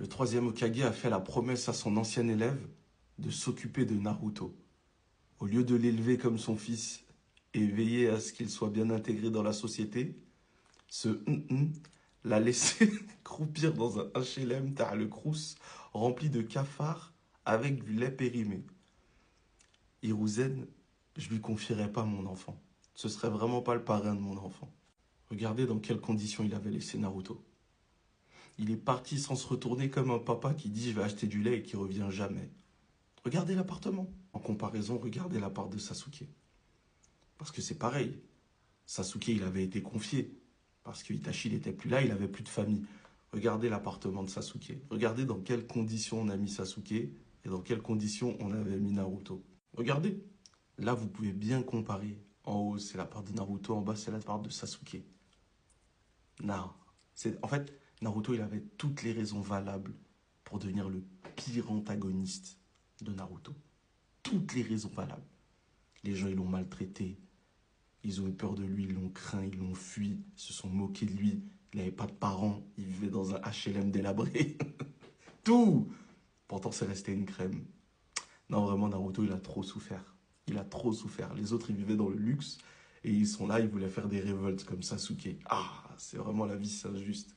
Le troisième Hokage a fait la promesse à son ancien élève de s'occuper de Naruto. Au lieu de l'élever comme son fils et veiller à ce qu'il soit bien intégré dans la société, ce l'a laissé croupir dans un HLM tard le crous rempli de cafards avec du lait périmé. Hiruzen, je lui confierais pas mon enfant. Ce serait vraiment pas le parrain de mon enfant. Regardez dans quelles conditions il avait laissé Naruto. Il est parti sans se retourner comme un papa qui dit je vais acheter du lait et qui revient jamais. Regardez l'appartement. En comparaison, regardez l'appart de Sasuke. Parce que c'est pareil. Sasuke, il avait été confié. Parce que Itachi n'était plus là, il avait plus de famille. Regardez l'appartement de Sasuke. Regardez dans quelles conditions on a mis Sasuke et dans quelles conditions on avait mis Naruto. Regardez. Là, vous pouvez bien comparer. En haut, c'est la part de Naruto. En bas, c'est la part de Sasuke. Non. En fait, Naruto, il avait toutes les raisons valables pour devenir le pire antagoniste de Naruto. Toutes les raisons valables. Les gens, ils l'ont maltraité. Ils ont eu peur de lui, ils l'ont craint, ils l'ont fui. Ils se sont moqués de lui. Il n'avait pas de parents. Il vivait dans un HLM délabré. Tout. Pourtant, c'est resté une crème. Non, vraiment, Naruto, il a trop souffert. Il a trop souffert. Les autres, ils vivaient dans le luxe. Et ils sont là, ils voulaient faire des révoltes comme Sasuke. Ah, c'est vraiment la vie, c'est injuste.